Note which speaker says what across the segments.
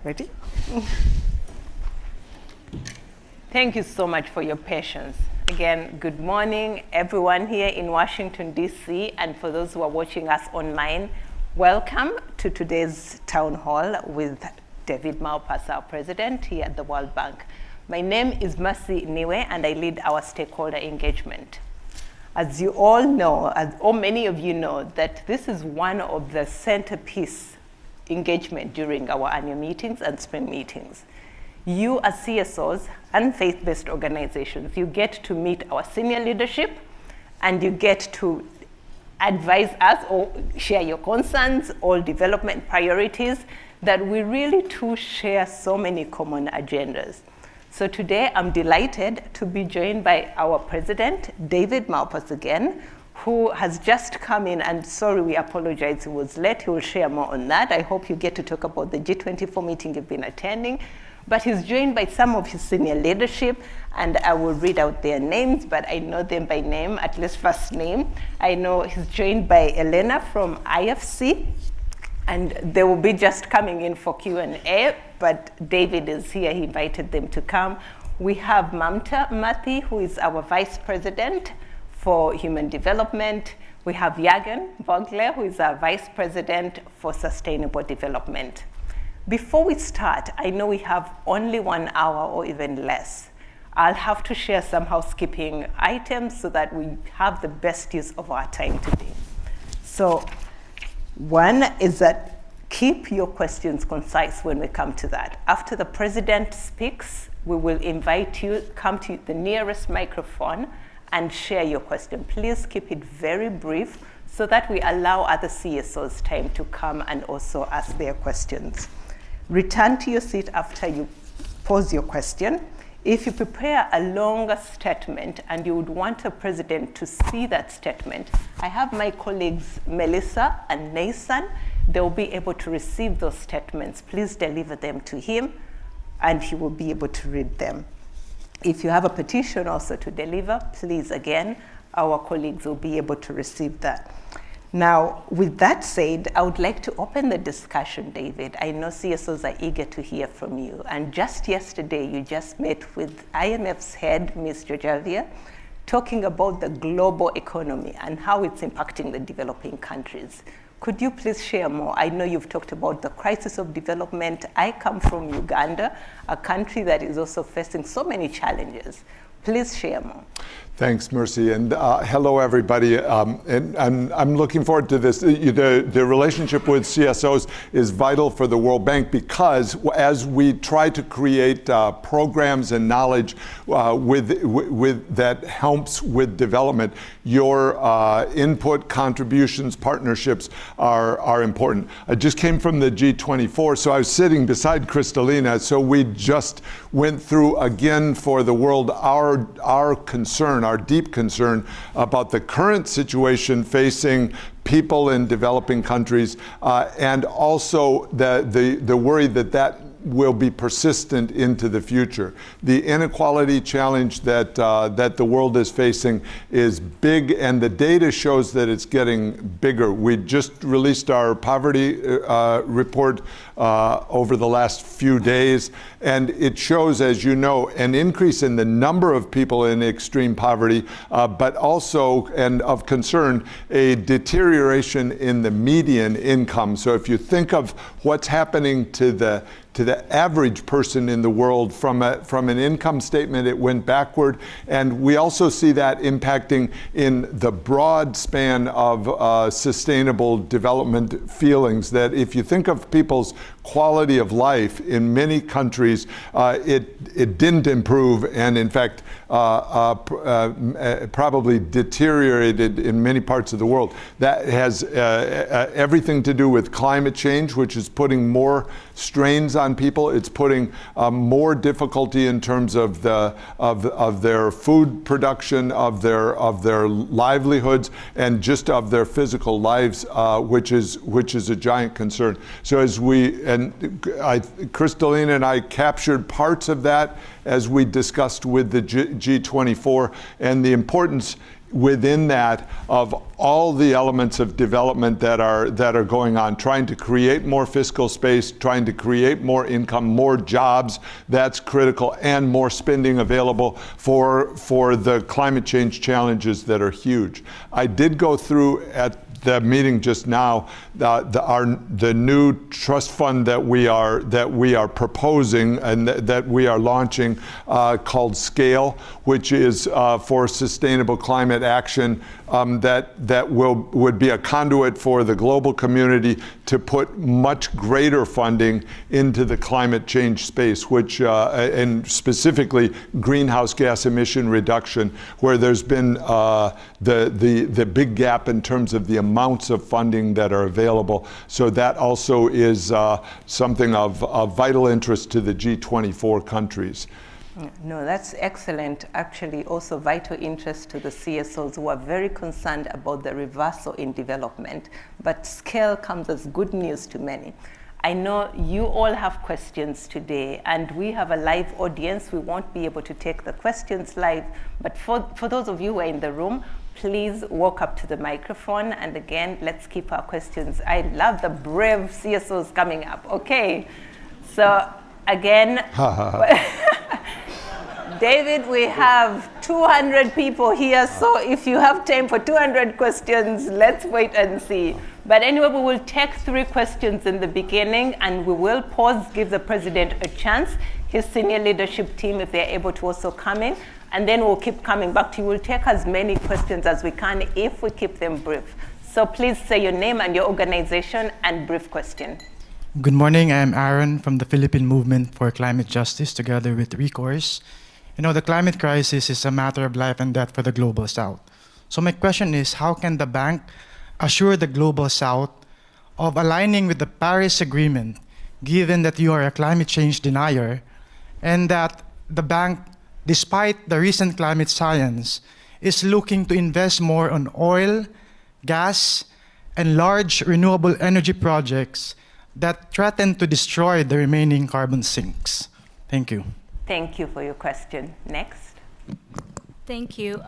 Speaker 1: Ready?
Speaker 2: Thank you so much for your patience. Again, good morning, everyone here in Washington, D.C., and for those who are watching us online, welcome to today's town hall with David Malpass, our president here at the World Bank. My name is Mercy Niwe, and I lead our stakeholder engagement. As you all know, or many of you know, that this is one of the centerpiece engagement during our annual meetings and spring meetings. You as CSOs and faith-based organizations, you get to meet our senior leadership and you get to advise us or share your concerns or development priorities that we really too share so many common agendas. So today I'm delighted to be joined by our president, David Malpass again, who has just come in, and sorry, we apologize, he was late. He will share more on that. I hope you get to talk about the G24 meeting you've been attending. But he's joined by some of his senior leadership, and I will read out their names, but I know them by name, at least first name. I know he's joined by Elena from IFC, and they will be just coming in for Q&A, but David is here, he invited them to come. We have Mamta Mathi, who is our vice president for human development. We have Jagen Vogler, who is our vice president for sustainable development. Before we start, I know we have only 1 hour or even less. I'll have to share some housekeeping items so that we have the best use of our time today. So one is that keep your questions concise when we come to that. After the president speaks, we will invite you, come to the nearest microphone and share your question. Please keep it very brief so that we allow other CSOs time to come and also ask their questions. Return to your seat after you pose your question. If you prepare a longer statement and you would want a president to see that statement, I have my colleagues Melissa and Nathan. They'll be able to receive those statements. Please deliver them to him and he will be able to read them. If you have a petition also to deliver, please again, our colleagues will be able to receive that. Now, with that said, I would like to open the discussion, David. I know CSOs are eager to hear from you. And just yesterday, you just met with IMF's head, Ms. Georgieva, talking about the global economy and how it's impacting the developing countries. Could you please share more? I know you've talked about the crisis of development. I come from Uganda, a country that is also facing so many challenges. Please share more.
Speaker 3: Thanks, Mercy, and hello, everybody. And I'm looking forward to this. The relationship with CSOs is vital for the World Bank because as we try to create programs and knowledge that helps with development, your input, contributions, partnerships are important. I just came from the G24, so I was sitting beside Kristalina, so we just went through again for the world our concern, our deep concern about the current situation facing people in developing countries, and also the worry that will be persistent into the future. The inequality challenge that the world is facing is big, and the data shows that it's getting bigger. We just released our poverty report over the last few days, and it shows, as you know, an increase in the number of people in extreme poverty, but also, and of concern, a deterioration in the median income. So if you think of what's happening to the average person in the world from an income statement, it went backward. And we also see that impacting in the broad span of sustainable development feelings, that if you think of people's quality of life in many countries, it didn't improve, and in fact probably deteriorated in many parts of the world. That has everything to do with climate change, which is putting more strains on people. It's putting more difficulty in terms of their food production, of their livelihoods, and just of their physical lives, which is a giant concern. So as Kristalina and I captured parts of that as we discussed with the G24, and the importance within that of all the elements of development that are going on, trying to create more fiscal space, trying to create more income, more jobs. That's critical, and more spending available for the climate change challenges that are huge. I did go through at the meeting just now the new trust fund that we are proposing and that we are launching called SCALE, which is for sustainable climate action, that would be a conduit for the global community to put much greater funding into the climate change space, which and specifically greenhouse gas emission reduction, where there's been the big gap in terms of the amounts of funding that are available. So that also is something of vital interest to the G24 countries.
Speaker 2: No, that's excellent. Actually, also vital interest to the CSOs who are very concerned about the reversal in development. But SCALE comes as good news to many. I know you all have questions today, and we have a live audience. We won't be able to take the questions live, but for those of you who are in the room, please walk up to the microphone. And again, let's keep our questions. I love the brave CSOs coming up. Okay, so again, David, we have 200 people here, so if you have time for 200 questions, let's wait and see. But anyway, we will take 3 questions in the beginning, and we will pause, give the president a chance, his senior leadership team, if they're able to also come in, and then we'll keep coming back to you. We'll take as many questions as we can if we keep them brief. So please say your name and your organization and brief question.
Speaker 1: Good morning, I'm Aaron from the Philippine Movement for Climate Justice, together with Recourse. You know, the climate crisis is a matter of life and death for the Global South. So my question is, how can the bank assure the Global South of aligning with the Paris Agreement, given that you are a climate change denier, and that the bank, despite the recent climate science, is looking to invest more on oil, gas, and large renewable energy projects that threaten to destroy the remaining carbon sinks? Thank you.
Speaker 2: Thank you for your question. Next.
Speaker 4: Thank you.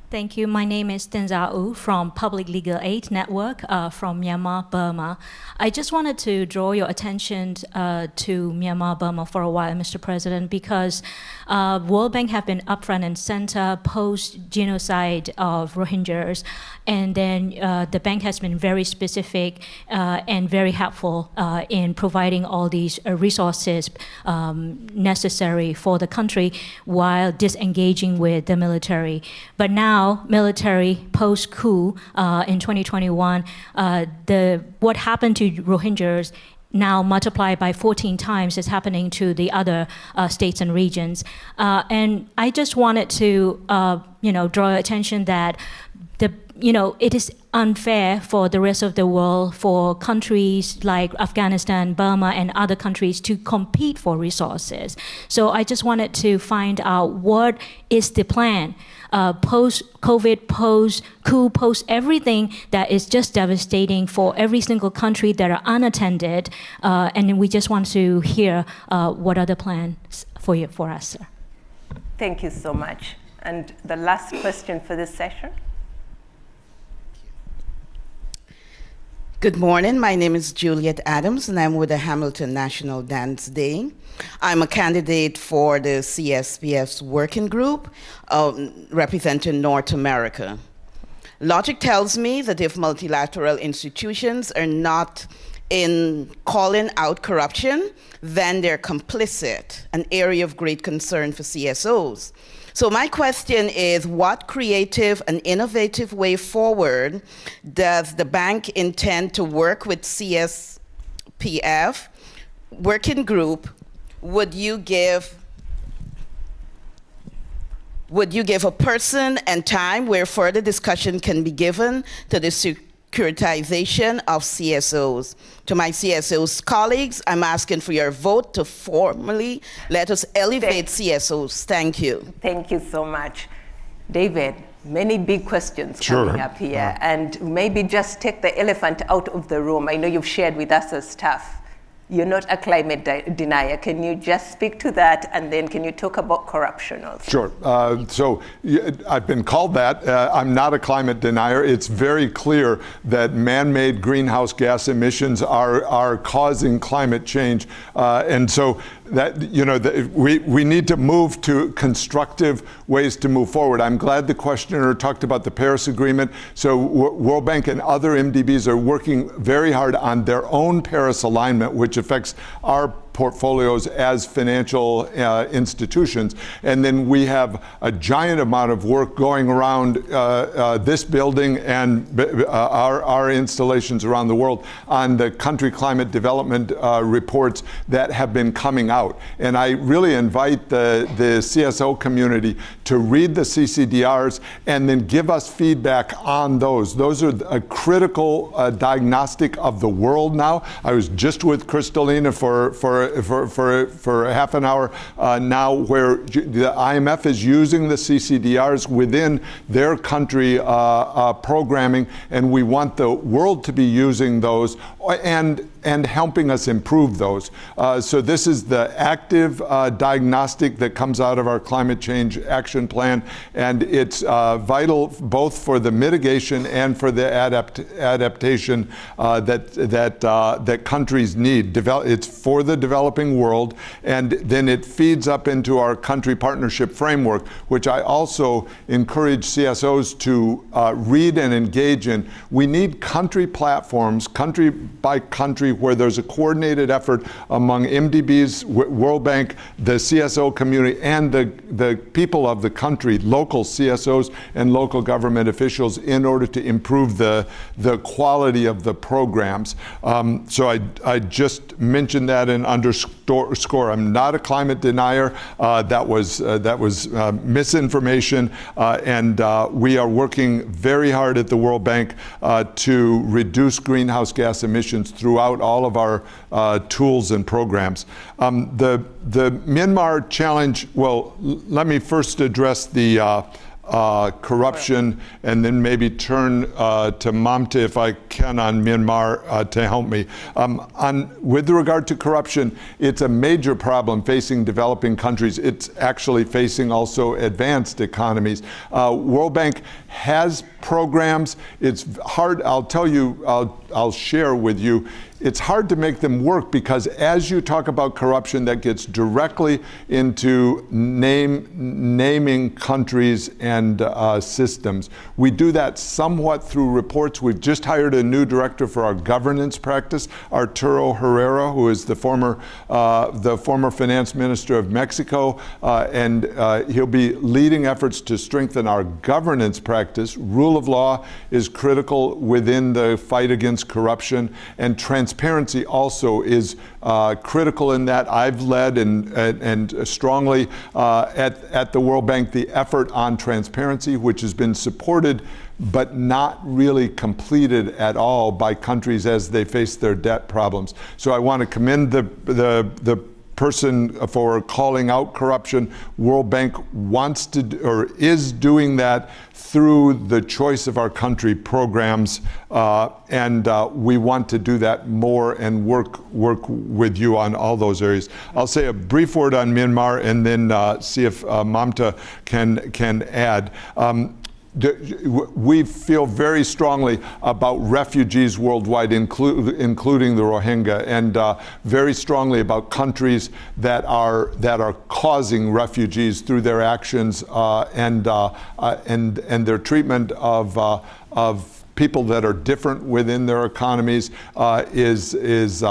Speaker 4: Thank you. My name is Tenza U from Public Legal Aid Network from Myanmar, Burma. I just wanted to draw your attention to Myanmar, Burma for a while, Mr. President, because World Bank have been upfront and center post-genocide of Rohingyas, and then the bank has been very specific and very helpful in providing all these resources necessary for the country while disengaging with the military. But now, military post-coup in 2021, what happened to Rohingyas now multiplied by 14 times is happening to the other states and regions. And I just wanted to draw attention that it is unfair for the rest of the world, for countries like Afghanistan, Burma, and other countries to compete for resources. So I just wanted to find out what is the plan post-COVID, post-coup, post-everything that is just devastating for every single country that are unattended. And we just want to hear what are the plans for us, sir.
Speaker 2: Thank you so much. And the last question for this session.
Speaker 5: Good morning. My name is Juliet Adams, and I'm with the Hamilton National Dance Day. I'm a candidate for the CSPF's working group representing North America. Logic tells me that if multilateral institutions are not in calling out corruption, then they're complicit, an area of great concern for CSOs. So my question is, what creative and innovative way forward does the bank intend to work with CSPF working group? Would you give a person and time where further discussion can be given to the securitization of CSOs? To my CSOs colleagues, I'm asking for your vote to formally let us elevate CSOs. Thank you.
Speaker 2: Thank you so much. David, many big questions coming up here, and maybe just take the elephant out of the room. I know you've shared with us as staff. you're not a climate denier. Can you just speak to that, and then can you talk about corruption also?
Speaker 3: Sure. So I've been called that. I'm not a climate denier. It's very clear that man-made greenhouse gas emissions are causing climate change, and so that we need to move to constructive ways to move forward. I'm glad the questioner talked about the Paris Agreement. So World Bank and other MDBs are working very hard on their own Paris alignment, which affects our portfolios as financial institutions. And then we have a giant amount of work going around this building and our installations around the world on the country climate development reports that have been coming out. And I really invite the CSO community to read the CCDRs and then give us feedback on those. Those are a critical diagnostic of the world now. I was just with Kristalina for half an hour now, where the IMF is using the CCDRs within their country programming, and we want the world to be using those and helping us improve those. So this is the active diagnostic that comes out of our climate change action plan, and it's vital both for the mitigation and for the adaptation that countries need. It's for the developing world, and then it feeds up into our country partnership framework, which I also encourage CSOs to read and engage in. We need country platforms, country by country, where there's a coordinated effort among MDBs, World Bank, the CSO community, and the people of the country, local CSOs and local government officials, in order to improve the quality of the programs. So I just mentioned that and underscore, I'm not a climate denier. That was misinformation, and we are working very hard at the World Bank to reduce greenhouse gas emissions throughout all of our tools and programs. The Myanmar challenge, well, let me first address the corruption, and then maybe turn to Mamta, if I can, on Myanmar to help me. With regard to corruption, it's a major problem facing developing countries. It's actually facing also advanced economies. World Bank has programs. It's hard, I'll tell you, I'll share with you, it's hard to make them work, because as you talk about corruption, that gets directly into naming countries and systems. We do that somewhat through reports. We've just hired a new director for our governance practice, Arturo Herrera, who is the former finance minister of Mexico, and he'll be leading efforts to strengthen our governance practice. Rule of law is critical within the fight against corruption, and transparency also is critical in that. I've led and strongly at the World Bank the effort on transparency, which has been supported but not really completed at all by countries as they face their debt problems. So I want to commend the person for calling out corruption. World Bank wants to, or is doing that through the Choice of Our Country programs, and we want to do that more and work with you on all those areas. I'll say a brief word on Myanmar, and then see if Mamta can add. We feel very strongly about refugees worldwide, including the Rohingya, and very strongly about countries that are causing refugees through their actions and their treatment of people that are different within their economies is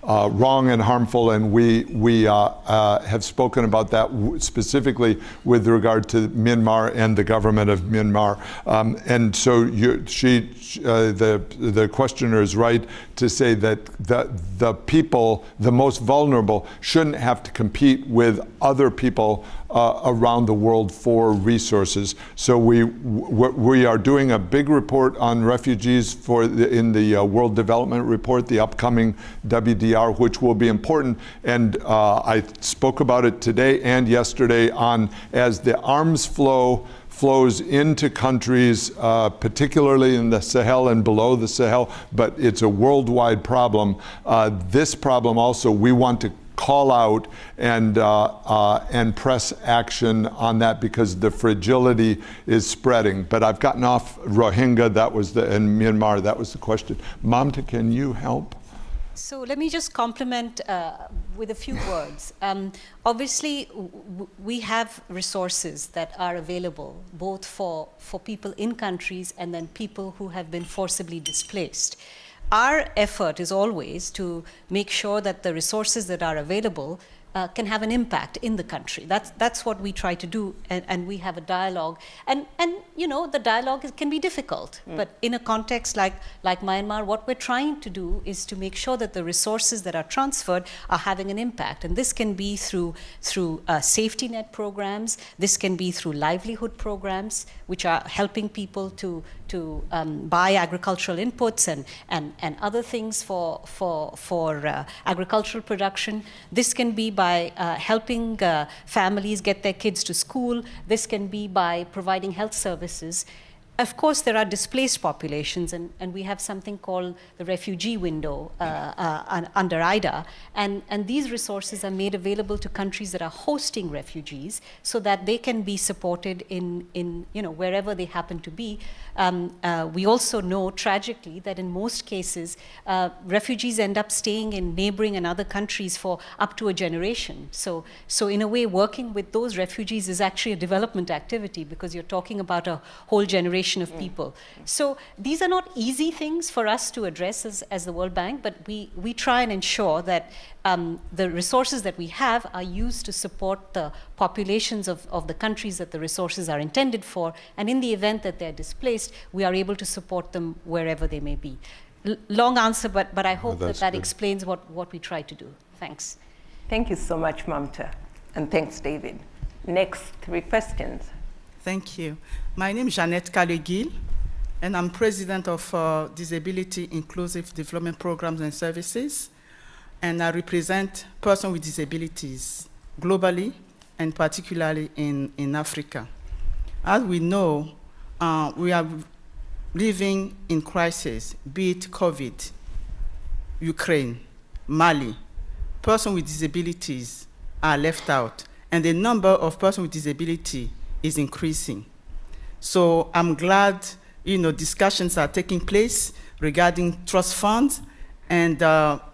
Speaker 3: wrong and harmful, and we have spoken about that specifically with regard to Myanmar and the government of Myanmar. And so the questioner is right to say that the people, the most vulnerable, shouldn't have to compete with other people around the world for resources. So we are doing a big report on refugees in the World Development Report, the upcoming WDR, which will be important. And I spoke about it today and yesterday as the arms flow flows into countries, particularly in the Sahel and below the Sahel, but it's a worldwide problem. This problem also, we want to call out and press action on that because the fragility is spreading. But I've gotten off Rohingya, and Myanmar, that was the question. Mamta, can you help?
Speaker 6: So let me just compliment with a few words. Obviously, we have resources that are available both for people in countries and then people who have been forcibly displaced. Our effort is always to make sure that the resources that are available can have an impact in the country. That's what we try to do, and we have a dialogue. And you know, the dialogue can be difficult, but in a context like Myanmar, what we're trying to do is to make sure that the resources that are transferred are having an impact. And this can be through safety net programs, this can be through livelihood programs, which are helping people to buy agricultural inputs and other things for agricultural production. This can be by helping families get their kids to school. This can be by providing health services. Of course, there are displaced populations, and we have something called the refugee window under IDA, and these resources are made available to countries that are hosting refugees so that they can be supported in you know, wherever they happen to be. We also know, tragically, that in most cases, refugees end up staying in neighboring and other countries for up to a generation. So in a way, working with those refugees is actually a development activity because you're talking about a whole generation of people. So these are not easy things for us to address as the World Bank, but we try and ensure that the resources that we have are used to support the populations of the countries that the resources are intended for, and in the event that they're displaced, we are able to support them wherever they may be. Long answer, but I hope that explains what we try to do. Thanks.
Speaker 2: Thank you so much, Mamta, and thanks, David. Next 3 questions.
Speaker 7: Thank you. My name is Jeannette Kalegil, and I'm president of Disability Inclusive Development Programs and Services, and I represent persons with disabilities globally and particularly in Africa. As we know, we are living in crisis, be it COVID, Ukraine, Mali. Persons with disabilities are left out, and the number of persons with disability is increasing. So I'm glad, you know, discussions are taking place regarding trust funds, and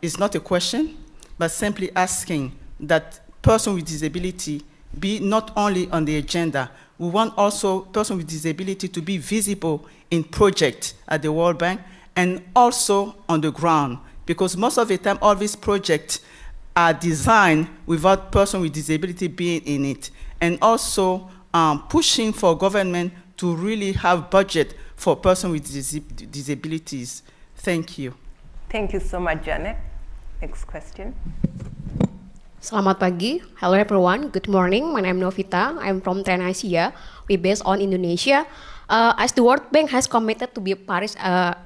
Speaker 7: it's not a question, but simply asking that persons with disability be not only on the agenda. We want also persons with disability to be visible in projects at the World Bank and also on the ground, because most of the time all these projects are designed without persons with disability being in it, and also pushing for government to really have budget for persons with disabilities. Thank you.
Speaker 2: Thank you so much, Janet. Next question.
Speaker 8: Selamat pagi. Hello everyone. Good morning. My name is Novita. I'm from Trans Asia. We're based on Indonesia. As the World Bank has committed to be a Paris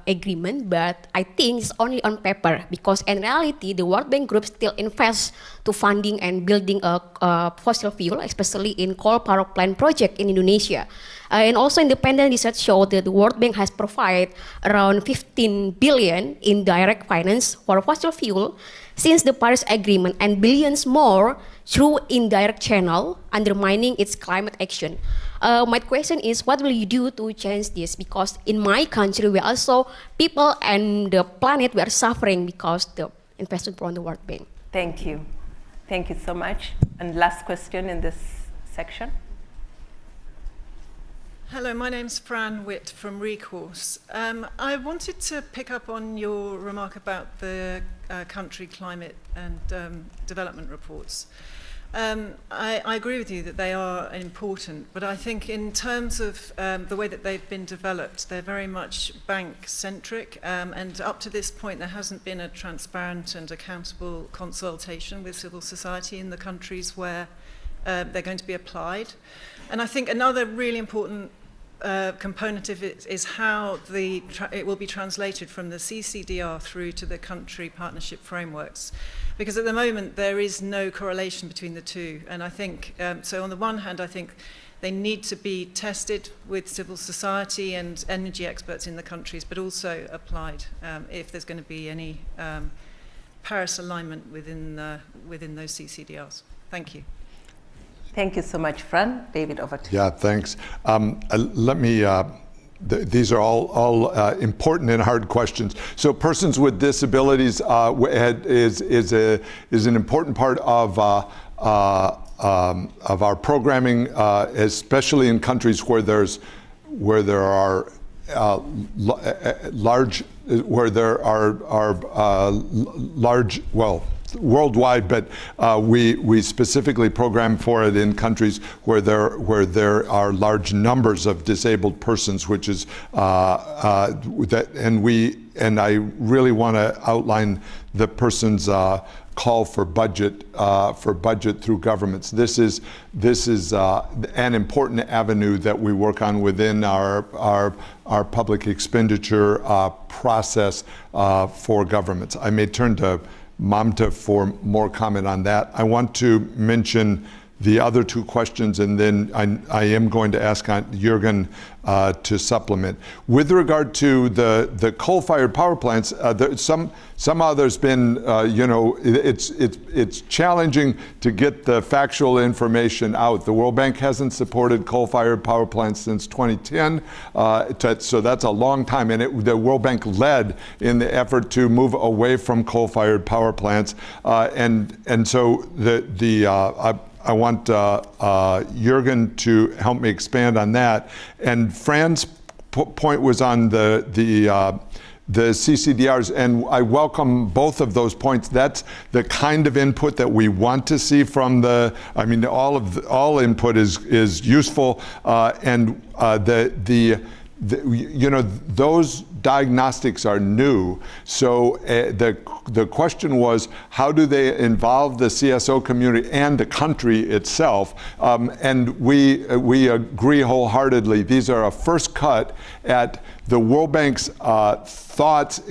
Speaker 8: Agreement, but I think it's only on paper, because in reality, the World Bank Group still invests to funding and building a fossil fuel, especially in coal power plant project in Indonesia. And also independent research showed that the World Bank has provided around 15 billion in direct finance for fossil fuel since the Paris Agreement, and billions more through indirect channel, undermining its climate action. My question is, what will you do to change this? Because in my country, we also, people and the planet, we are suffering because the investment from the World Bank.
Speaker 2: Thank you. Thank you so much. And last question in this section.
Speaker 9: Hello, my name's Fran Witt from Recourse. I wanted to pick up on your remark about the country climate and development reports. I agree with you that they are important, but I think in terms of the way that they've been developed, they're very much bank-centric, and up to this point there hasn't been a transparent and accountable consultation with civil society in the countries where they're going to be applied. And I think another really important component of it is how it will be translated from the CCDR through to the country partnership frameworks. Because at the moment there is no correlation between the two. And I think, so on the one hand, I think They need to be tested with civil society and energy experts in the countries, but also applied if there's going to be any Paris alignment within those CCDRs. Thank you.
Speaker 2: Thank you so much, Fran. David, over to you.
Speaker 3: Yeah, thanks. Let me. These are all important and hard questions. So, persons with disabilities is an important part of our programming, especially in countries where there are large worldwide, but we specifically program for it in countries where there are large numbers of disabled persons, which is and I really want to outline the person's call for budget through governments. This is an important avenue that we work on within our public expenditure process for governments. I may turn to Mamta for more comment on that. I want to mention the other two questions, and then I am going to ask Jürgen to supplement. With regard to the coal-fired power plants, somehow there's been, it's challenging to get the factual information out. The World Bank hasn't supported coal-fired power plants since 2010, so that's a long time. And the World Bank led in the effort to move away from coal-fired power plants, and so I want Jürgen to help me expand on that. And Fran's point was on the CCDRs, and I welcome both of those points. That's the kind of input that we want to see from all input is useful, and those diagnostics are new. So the question was, how do they involve the CSO community and the country itself? And we agree wholeheartedly. These are a first cut at the World Bank's thoughts.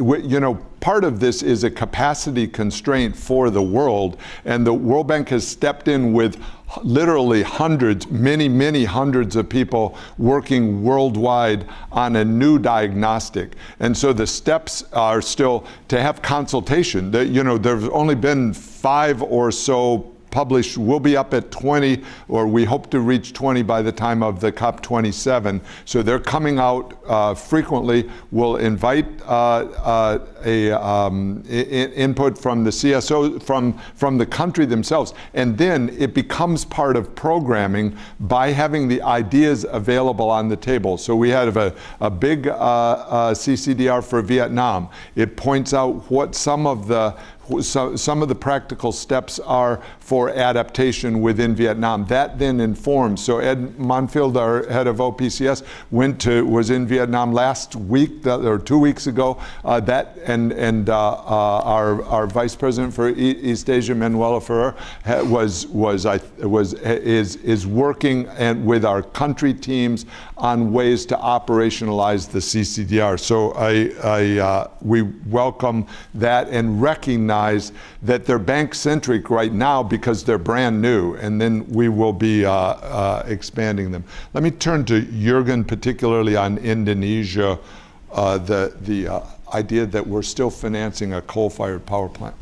Speaker 3: Part of this is a capacity constraint for the world, and the World Bank has stepped in with literally hundreds, many hundreds of people working worldwide on a new diagnostic. And so the steps are still to have consultation. There's only been 5 or so published. We'll be up at 20, or we hope to reach 20 by the time of the COP27. So they're coming out frequently. We'll invite input from the CSO, from the country themselves, and then it becomes part of programming by having the ideas available on the table. So we have a big CCDR for Vietnam. It points out what some of the practical steps are for adaptation within Vietnam. That then informs. So Ed Monfield, our head of OPCS, was in Vietnam last week or 2 weeks ago. Our Vice President for East Asia, Manuela Ferrer, is working with our country teams on ways to operationalize the CCDR. So we welcome that and recognize that they're bank-centric right now because they're brand new, and then we will be expanding them. Let me turn to Jürgen, particularly on Indonesia, the idea that we're still financing a coal-fired power plant.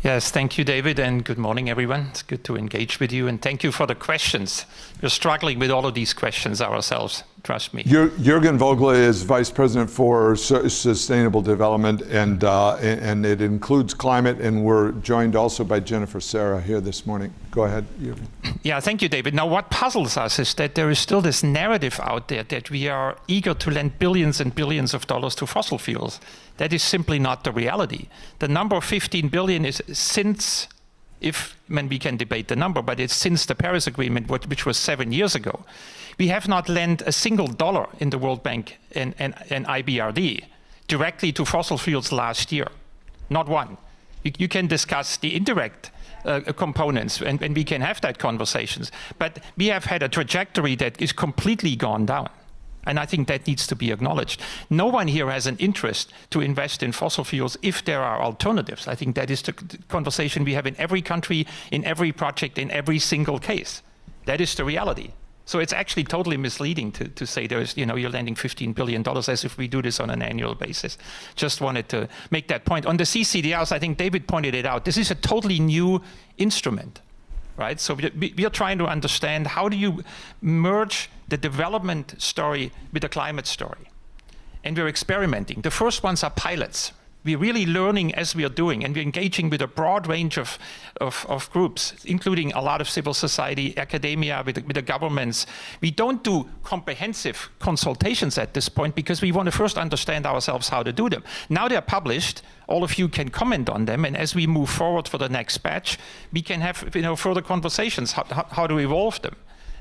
Speaker 10: Yes, thank you, David, and good morning, everyone. It's good to engage with you, and thank you for the questions. We're struggling with all of these questions ourselves, trust me.
Speaker 3: Jürgen Vogel is Vice President for Sustainable Development, and it includes climate, and we're joined also by Jennifer Serra here this morning. Go ahead, Jürgen.
Speaker 10: Yeah, thank you, David. Now, what puzzles us is that there is still this narrative out there that we are eager to lend billions and billions of dollars to fossil fuels. That is simply not the reality. The number of 15 billion is since, when we can debate the number, but it's since the Paris Agreement, which was 7 years ago. We have not lent a single dollar in the World Bank and IBRD directly to fossil fuels last year. Not one. You can discuss the indirect components, and we can have that conversations. But we have had a trajectory that is completely gone down. And I think that needs to be acknowledged. No one here has an interest to invest in fossil fuels if there are alternatives. I think that is the conversation we have in every country, in every project, in every single case. That is the reality. So it's actually totally misleading to say there's, you're lending $15 billion as if we do this on an annual basis. Just wanted to make that point. On the CCDRs, I think David pointed it out. This is a totally new instrument, right? So we are trying to understand how do you merge the development story with the climate story. And we're experimenting. The first ones are pilots. We're really learning as we are doing, and we're engaging with a broad range of groups, including a lot of civil society, academia, with the governments. We don't do comprehensive consultations at this point because we want to first understand ourselves how to do them. Now they're published, all of you can comment on them, and as we move forward for the next batch, we can have further conversations, how to evolve them.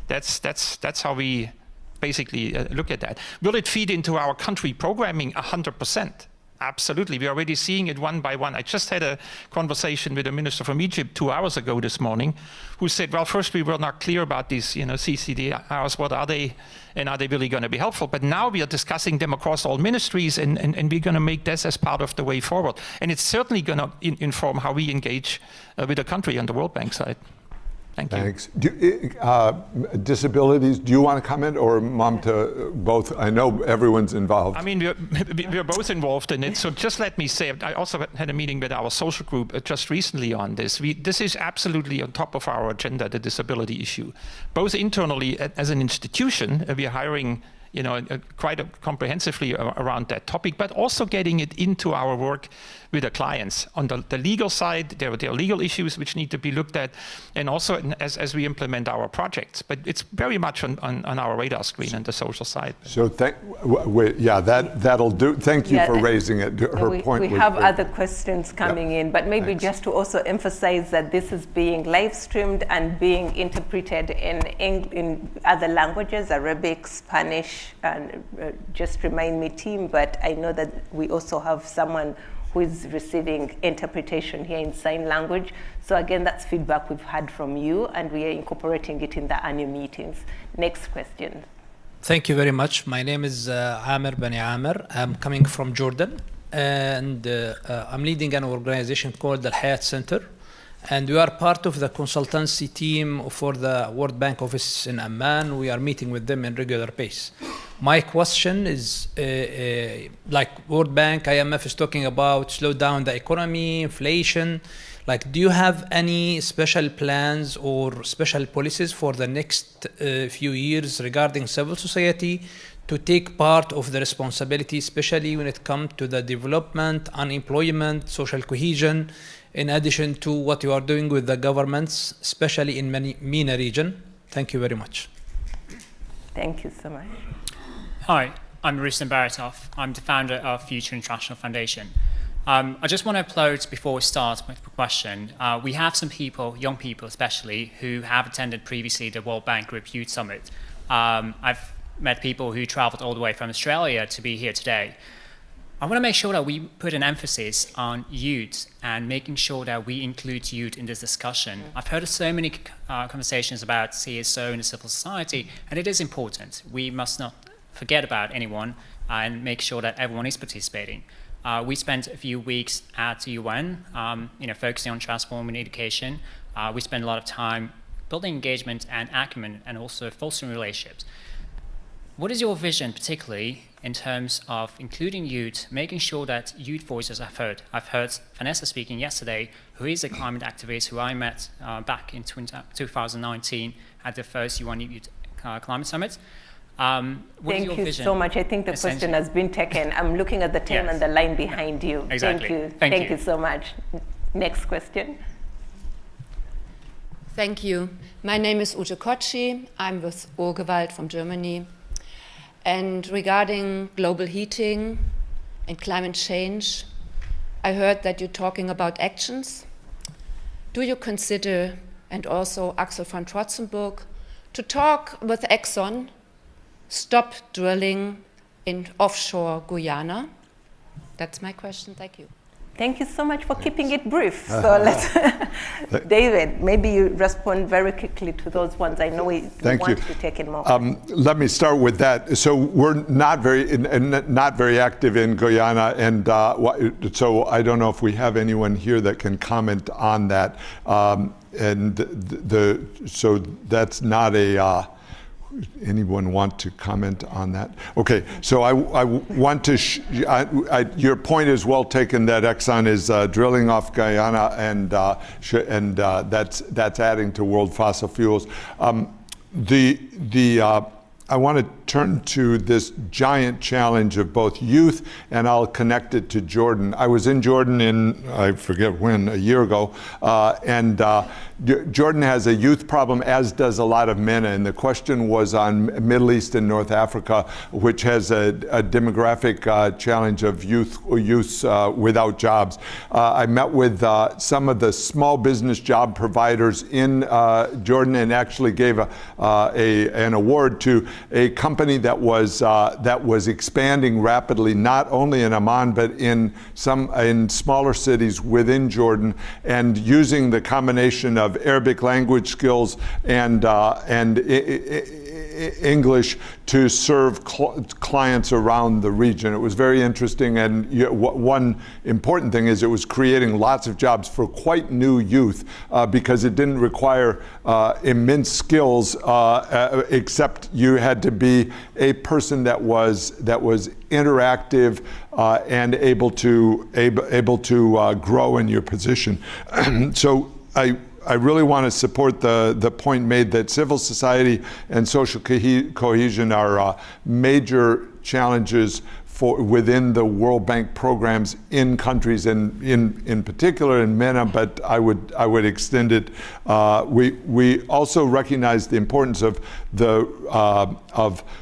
Speaker 10: That's how we basically look at that. Will it feed into our country programming? 100%. Absolutely. We're already seeing it one by one. I just had a conversation with a minister from Egypt 2 hours ago this morning who said, well, first we were not clear about these CCDRs. What are they? And are they really going to be helpful? But now we are discussing them across all ministries, and we're going to make this as part of the way forward. And it's certainly going to inform how we engage with the country on the World Bank side. Thank you.
Speaker 3: Thanks. Disabilities, do you want to comment, or Mamta, both? I know everyone's involved.
Speaker 10: I mean, we're both involved in it. So just let me say, I also had a meeting with our social group just recently on this. This is absolutely on top of our agenda, the disability issue. Both internally as an institution, we are hiring quite comprehensively around that topic, but also getting it into our work with the clients. On the legal side, there are legal issues which need to be looked at, and also as we implement our projects. But it's very much on our radar screen on the social side.
Speaker 3: So that'll do. Thank you for raising it. Her point.
Speaker 2: We have other questions coming in, but maybe just to also emphasize that this is being live streamed and being interpreted in other languages, Arabic, Spanish, and just remind me, team, but I know that we also have someone who is receiving interpretation here in sign language. So again, that's feedback we've had from you, and we are incorporating it in the annual meetings. Next question.
Speaker 11: Thank you very much. My name is Amir Bani Amir. I'm coming from Jordan, and I'm leading an organization called the Al Hayat Center. And we are part of the consultancy team for the World Bank office in Amman. We are meeting with them in regular pace. My question is, like World Bank, IMF is talking about slow down the economy, inflation. Like, do you have any special plans or special policies for the next few years regarding civil society to take part of the responsibility, especially when it comes to the development, unemployment, social cohesion, in addition to what you are doing with the governments, especially in MENA region? Thank you very much.
Speaker 2: Thank you so much.
Speaker 12: Hi, I'm Rustam Baratov. I'm the founder of Future International Foundation. I just want to applaud before we start with the question. We have some people, young people especially, who have attended previously the World Bank Group Youth Summit. I've met people who traveled all the way from Australia to be here today. I want to make sure that we put an emphasis on youth and making sure that we include youth in this discussion. I've heard so many conversations about CSO and the civil society, and it is important. We must not forget about anyone and make sure that everyone is participating. We spent a few weeks at the UN, focusing on transforming education. We spent a lot of time building engagement and acumen and also fostering relationships. What is your vision, particularly in terms of including youth, making sure that youth voices are heard? I've heard Vanessa speaking yesterday, who is a climate activist who I met back in 2019 at the first UN Youth Climate Summit.
Speaker 2: Thank you so much. I think the question has been taken. I'm looking at the team and the line behind you.
Speaker 12: Exactly.
Speaker 2: Thank you. Thank you so much. Next question.
Speaker 13: Thank you. My name is Ute Kotschi. I'm with Urgewald from Germany. And regarding global heating and climate change, I heard that you're talking about actions. Do you consider, and also Axel von Trotzenburg, to talk with Exxon, stop drilling in offshore Guyana? That's my question. Thank you.
Speaker 2: Thank you so much for keeping it brief. So let's, David, maybe you respond very quickly to those ones. I know we want to take in more.
Speaker 3: Let me start with that. So we're not very active in Guyana, and so I don't know if we have anyone here that can comment on that. So that's not a. anyone want to comment on that? Okay, so I want to, your point is well taken that Exxon is drilling off Guyana, and that's adding to world fossil fuels. I want to turn to this giant challenge of both youth, and I'll connect it to Jordan. I was in Jordan I forget when, a year ago, and Jordan has a youth problem, as does a lot of MENA, and the question was on Middle East and North Africa, which has a demographic challenge of youth without jobs. I met with some of the small business job providers in Jordan, and actually gave an award to a company that was expanding rapidly, not only in Amman but in smaller cities within Jordan, and using the combination of Arabic language skills and English to serve clients around the region. It was very interesting, and one important thing is it was creating lots of jobs for quite new youth because it didn't require immense skills, except you had to be a person that was interactive and able to grow in your position. So I really want to support the point made that civil society and social cohesion are major challenges within the World Bank programs in countries, and in particular in MENA, but I would extend it. We also recognize the importance of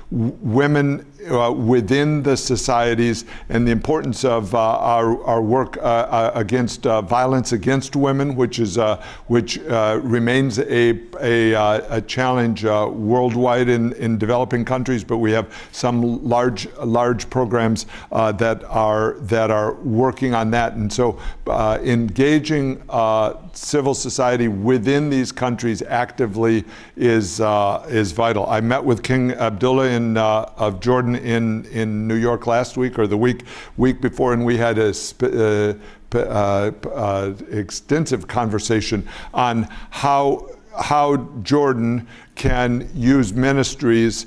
Speaker 3: women within the societies, and the importance of our work against violence against women, which remains a challenge worldwide in developing countries. But we have some large programs that are working on that, and so engaging civil society within these countries actively is vital. I met with King Abdullah of Jordan in New York last week, or the week before, and we had a extensive conversation on how Jordan can use ministries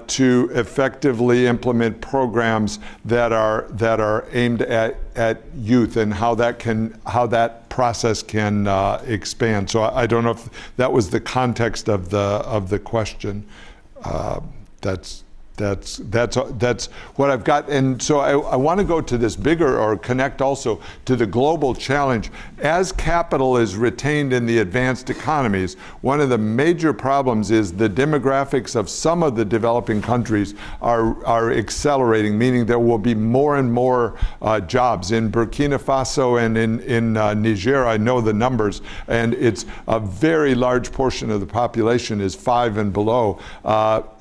Speaker 3: to effectively implement programs that are aimed at youth, and how that process can expand. So I don't know if that was the context of the question. That's what I've got. And so I want to go to this bigger, or connect also to the global challenge. As capital is retained in the advanced economies, one of the major problems is the demographics of some of the developing countries are accelerating, meaning there will be more and more jobs. In Burkina Faso and in Niger, I know the numbers, and it's a very large portion of the population is 5 and below,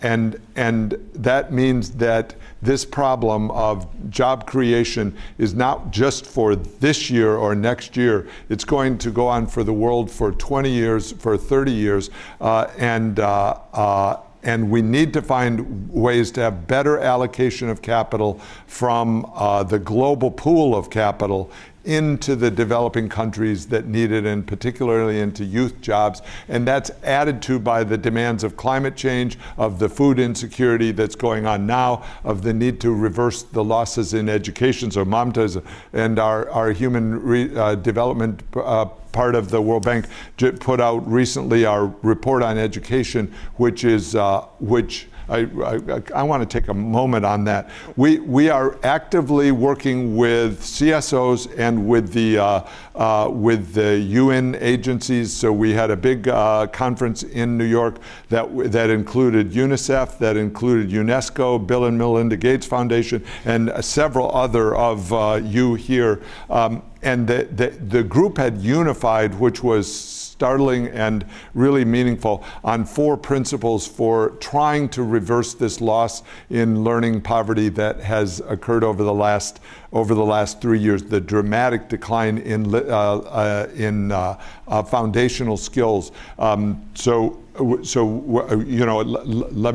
Speaker 3: and that means that this problem of job creation is not just for this year or next year. It's going to go on for the world for 20 years, for 30 years, and we need to find ways to have better allocation of capital from the global pool of capital into the developing countries that need it, and particularly into youth jobs. And that's added to by the demands of climate change, of the food insecurity that's going on now, of the need to reverse the losses in education. So Mamta and our human development part of the World Bank put out recently our report on education, which I want to take a moment on that. We are actively working with CSOs and with the UN agencies. So we had a big conference in New York that included UNICEF, that included UNESCO, Bill and Melinda Gates Foundation, and several other of you here. And the group had unified, which was startling and really meaningful, on 4 principles for trying to reverse this loss in learning poverty that has occurred over the last over the last 3 years, the dramatic decline in foundational skills. Let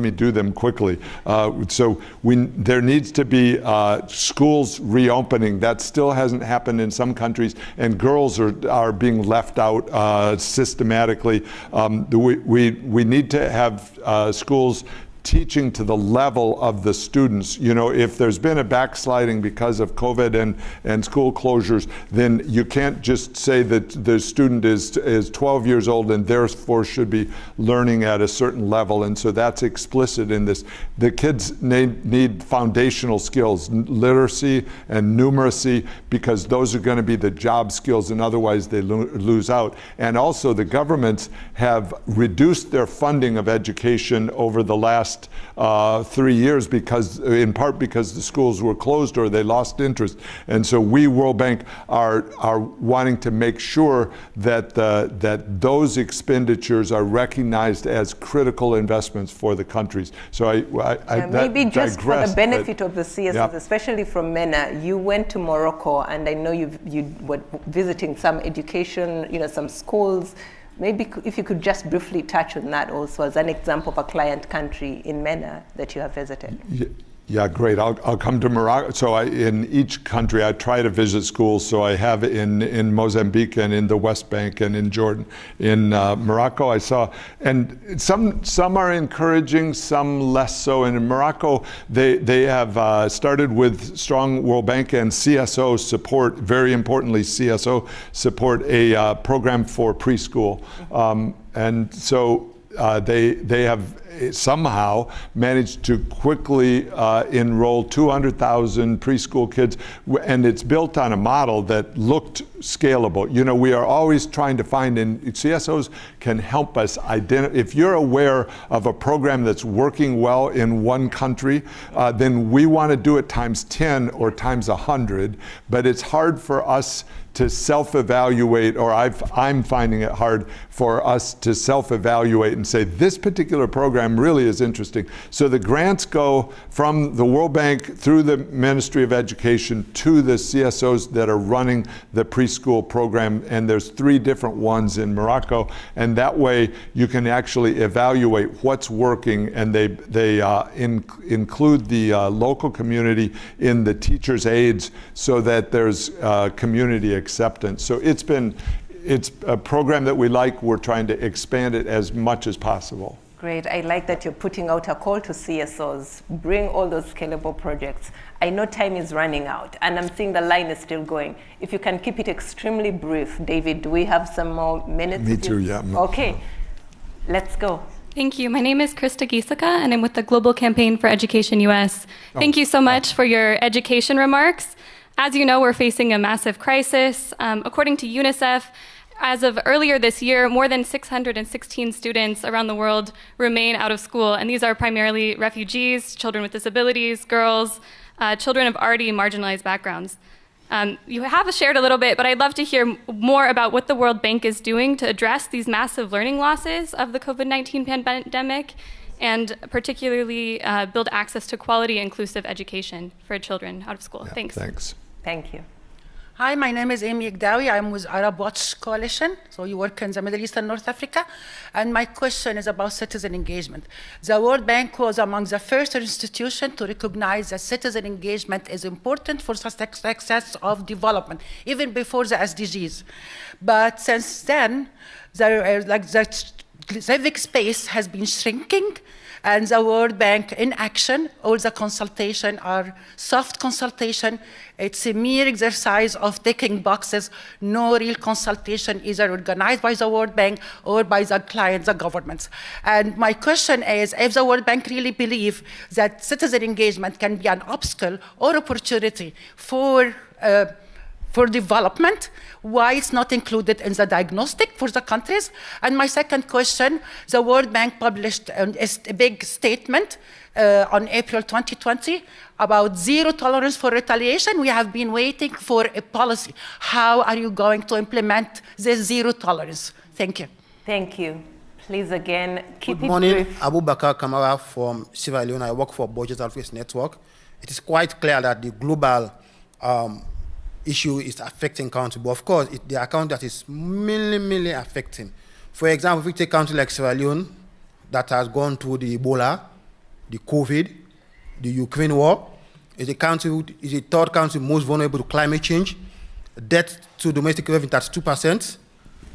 Speaker 3: me do them quickly. There needs to be schools reopening. That still hasn't happened in some countries, and girls are being left out systematically. We need to have schools teaching to the level of the students. If there's been a backsliding because of COVID and school closures, then you can't just say that the student is 12 years old and therefore should be learning at a certain level. And so that's explicit in this. The kids need foundational skills, literacy and numeracy, because those are going to be the job skills, and otherwise they lose out. And also the governments have reduced their funding of education over the last 3 years, in part because the schools were closed or they lost interest. And so we, World Bank, are wanting to make sure that those expenditures are recognized as critical investments for the countries. So
Speaker 2: maybe just for the benefit of the CSOs,
Speaker 3: yeah,
Speaker 2: especially from MENA, you went to Morocco, and I know you were visiting some education, some schools. Maybe if you could just briefly touch on that also as an example of a client country in MENA that you have visited.
Speaker 3: Yeah, great. I'll come to Morocco. So in each country, I try to visit schools. So I have in Mozambique and in the West Bank and in Jordan. In Morocco, I saw, and some are encouraging, some less so. And in Morocco, they have started with strong World Bank and CSO support, very importantly, CSO support, a program for preschool. And so they have somehow managed to quickly enroll 200,000 preschool kids, and it's built on a model that looked scalable. We are always trying to find, and CSOs can help us identify. If you're aware of a program that's working well in one country, then we want to do it times 10 or times 100, but it's hard for us to self-evaluate, or I'm finding it hard for us to self-evaluate and say, this particular program really is interesting. So the grants go from the World Bank through the Ministry of Education to the CSOs that are running the preschool program, and there's 3 different ones in Morocco, and that way you can actually evaluate what's working, and they include the local community in the teachers' aides so that there's community acceptance. So it's a program that we like. We're trying to expand it as much as possible.
Speaker 2: Great. I like that you're putting out a call to CSOs, bring all those scalable projects. I know time is running out, and I'm seeing the line is still going. If you can keep it extremely brief. David, do we have some more minutes?
Speaker 3: Me too, yeah.
Speaker 2: Okay, let's go.
Speaker 14: Thank you. My name is Krista Giesecke, and I'm with the Global Campaign for Education US. Thank you so much for your education remarks. As you know, we're facing a massive crisis. According to UNICEF, as of earlier this year, more than 616 students around the world remain out of school, and these are primarily refugees, children with disabilities, girls, children of already marginalized backgrounds. You have shared a little bit, but I'd love to hear more about what the World Bank is doing to address these massive learning losses of the COVID-19 pandemic, and particularly build access to quality, inclusive education for children out of school.
Speaker 3: Yeah,
Speaker 14: thanks.
Speaker 3: Thanks.
Speaker 2: Thank you.
Speaker 15: Hi, my name is Amy Igdawi. I'm with Arab Watch Coalition. So you work in the Middle East and North Africa. And my question is about citizen engagement. The World Bank was among the first institutions to recognize that citizen engagement is important for success of development, even before the SDGs. But since then, the civic space has been shrinking, and the World Bank in action, all the consultation are soft consultation. It's a mere exercise of ticking boxes, no real consultation either organized by the World Bank or by the clients, the governments. And my question is, if the World Bank really believe that citizen engagement can be an obstacle or opportunity for development, why it's not included in the diagnostic for the countries? And my second question, the World Bank published a big statement on April 2020 about zero tolerance for retaliation. We have been waiting for a policy. How are you going to implement this zero tolerance? Thank you.
Speaker 2: Thank you. Please again, keep
Speaker 16: Good
Speaker 2: it
Speaker 16: morning,
Speaker 2: brief.
Speaker 16: Abubakar Kamara from Sierra Leone. I work for Budget Affairs Network. It is quite clear that the global issue is affecting country, but of course, the account that is mainly affecting. For example, if we take a country like Sierra Leone, that has gone through the Ebola, the COVID, the Ukraine war, is the third country most vulnerable to climate change, debt to domestic revenue at 2%.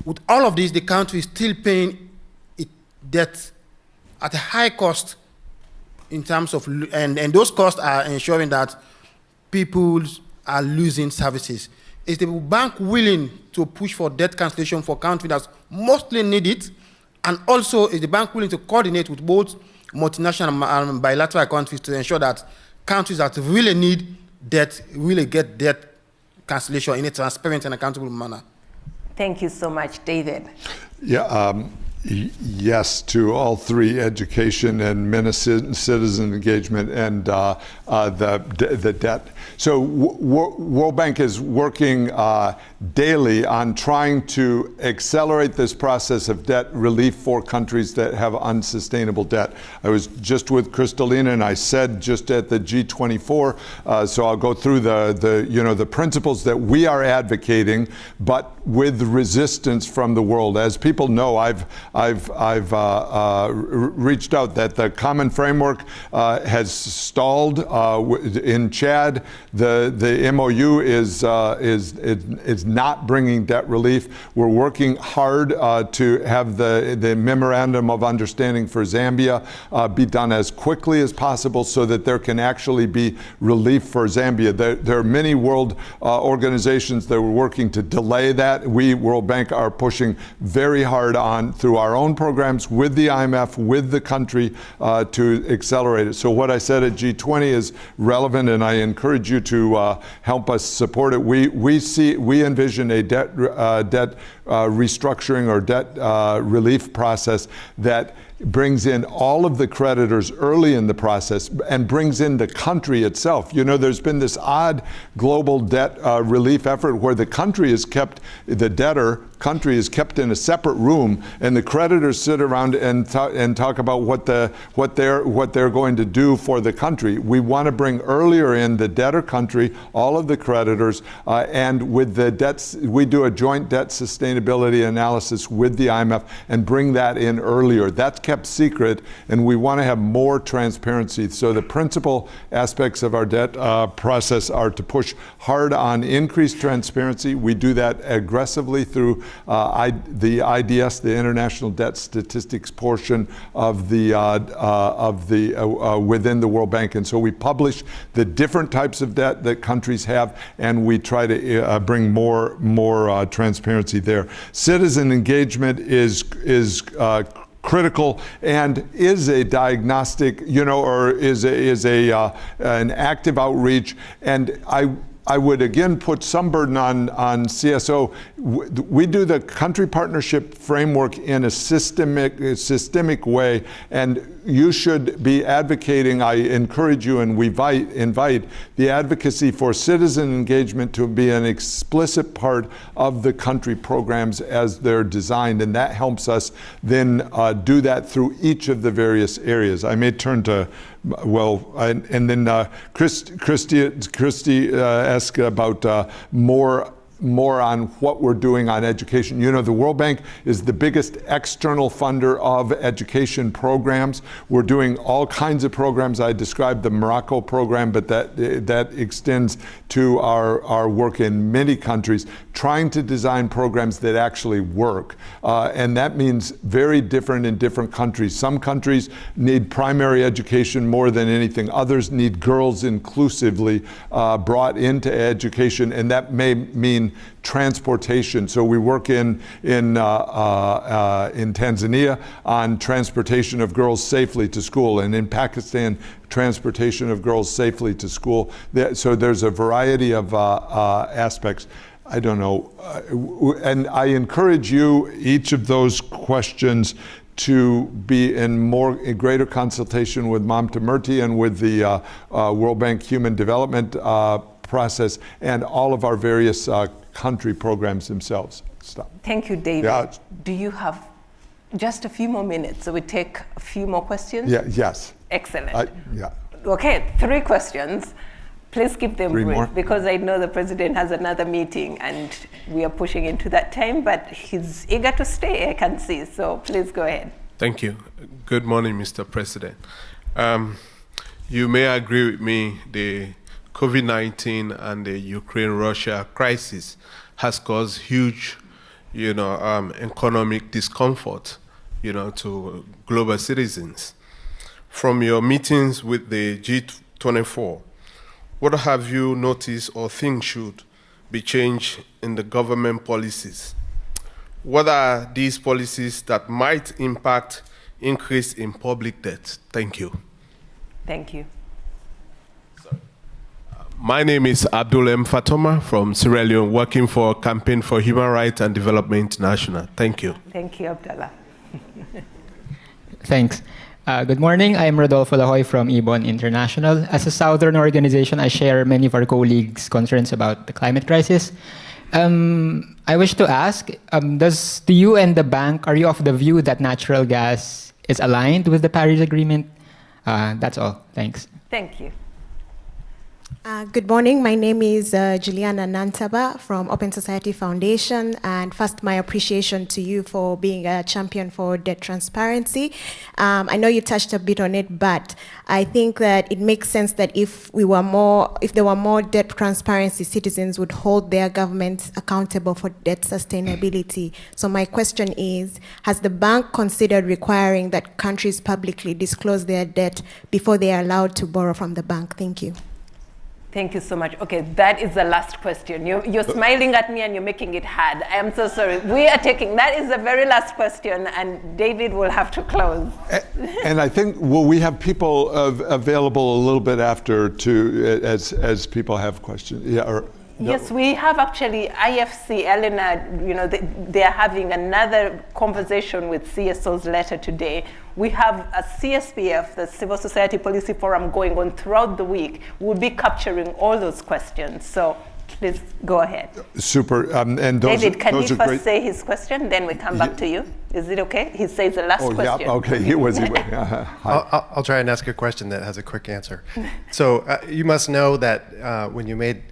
Speaker 16: With all of this, the country is still paying its debt at a high cost in terms of, and those costs are ensuring that people are losing services. Is the bank willing to push for debt cancellation for countries that mostly need it? And also, is the bank willing to coordinate with both multinational and bilateral countries to ensure that countries that really need debt really get debt cancellation in a transparent and accountable manner?
Speaker 2: Thank you so much, David.
Speaker 3: Yeah. Yes to all three: education and citizen engagement and the debt. So World Bank is working daily on trying to accelerate this process of debt relief for countries that have unsustainable debt. I was just with Kristalina, and I said just at the G24, so I'll go through the principles that we are advocating, but with resistance from the world. As people know, I've reached out that the common framework has stalled in Chad. The MOU is not bringing debt relief. We're working hard to have the memorandum of understanding for Zambia be done as quickly as possible so that there can actually be relief for Zambia. There are many world organizations that were working to delay that. We, World Bank, are pushing very hard on through our own programs with the IMF, with the country to accelerate it. So what I said at G20 is relevant, and I encourage you to help us support it. We envision a debt restructuring or debt relief process that brings in all of the creditors early in the process and brings in the country itself. You know, there's been this odd global debt relief effort where the country is kept, the debtor country is kept in a separate room, and the creditors sit around and talk about what they're going to do for the country. We want to bring earlier in the debtor country all of the creditors, and with the debts, we do a joint debt sustainability analysis with the IMF and bring that in earlier. That's kept secret, and we want to have more transparency. So the principal aspects of our debt process are to push hard on increased transparency. We do that aggressively through the IDS, the International Debt Statistics portion of the within the World Bank, and so we publish the different types of debt that countries have, and we try to bring more transparency there. Citizen engagement is critical and is a diagnostic, or is an active outreach. And I would again put some burden on CSO. We do the country partnership framework in a systemic way, and you should be advocating. I encourage you, and we invite the advocacy for citizen engagement to be an explicit part of the country programs as they're designed, and that helps us then do that through each of the various areas. I may turn to and then Christy asked about more on what we're doing on education. You know, the World Bank is the biggest external funder of education programs. We're doing all kinds of programs. I described the Morocco program, but that extends to our work in many countries, trying to design programs that actually work. And that means very different in different countries. Some countries need primary education more than anything. Others need girls inclusively brought into education, and that may mean transportation. So we work in Tanzania on transportation of girls safely to school, and in Pakistan, transportation of girls safely to school. So there's a variety of aspects. I don't know, and I encourage you, each of those questions, to be in greater consultation with Mamta Murthy and with the World Bank Human Development process and all of our various country programs themselves. Stop.
Speaker 2: Thank you, David.
Speaker 3: Yeah.
Speaker 2: Do you have just a few more minutes so we take a few more questions?
Speaker 3: Yeah. Yes.
Speaker 2: Excellent.
Speaker 3: Yeah.
Speaker 2: Okay, 3 questions. Please keep them
Speaker 3: 3
Speaker 2: brief,
Speaker 3: more.
Speaker 2: because I know the president has another meeting and we are pushing into that time, but he's eager to stay, I can see. So please go ahead.
Speaker 17: Thank you. Good morning, Mr. President. You may agree with me, the COVID-19 and the Ukraine-Russia crisis has caused huge, economic discomfort, to global citizens. From your meetings with the G24, what have you noticed or think should be changed in the government policies? What are these policies that might impact increase in public debt? Thank you.
Speaker 2: Thank you.
Speaker 17: My name is Abdul M. Fatoma from Sierra Leone, working for Campaign for Human Rights and Development International. Thank you.
Speaker 2: Thank you, Abdallah.
Speaker 18: Thanks. Good morning. I'm Rodolfo Lahoy from Ibon International. As a Southern organization, I share many of our colleagues' concerns about the climate crisis. I wish to ask, do you and the bank, are you of the view that natural gas is aligned with the Paris Agreement? That's all. Thanks.
Speaker 2: Thank you.
Speaker 19: Good morning. My name is Juliana Nantaba from Open Society Foundation. And first, my appreciation to you for being a champion for debt transparency. I know you touched a bit on it, but I think that it makes sense that if there were more debt transparency, citizens would hold their governments accountable for debt sustainability. So my question is, has the bank considered requiring that countries publicly disclose their debt before they are allowed to borrow from the bank? Thank you.
Speaker 2: Thank you so much. Okay, that is the last question. You're smiling at me and you're making it hard. I am so sorry. We are taking, that is the very last question, and David will have to close.
Speaker 3: And I think, will we have people available a little bit after as people have questions? Yeah, or, no.
Speaker 2: Yes, we have actually IFC, Elena, they are having another conversation with CSO's letter today. We have a CSPF, the Civil Society Policy Forum, going on throughout the week. We'll be capturing all those questions. So please go ahead.
Speaker 3: Super. And those,
Speaker 2: David, can
Speaker 3: those
Speaker 2: he
Speaker 3: are
Speaker 2: first
Speaker 3: great.
Speaker 2: say his question, then we come back to you? Is it okay? He says the last question.
Speaker 3: Yeah, okay. He was.
Speaker 20: I'll try and ask a question that has a quick answer. So you must know that when you made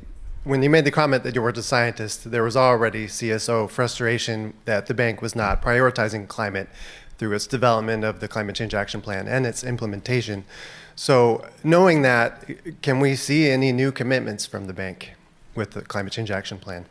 Speaker 20: the comment that you were a scientist, there was already CSO frustration that the bank was not prioritizing climate through its development of the Climate Change Action Plan and its implementation. So knowing that, can we see any new commitments from the bank with the Climate Change Action Plan?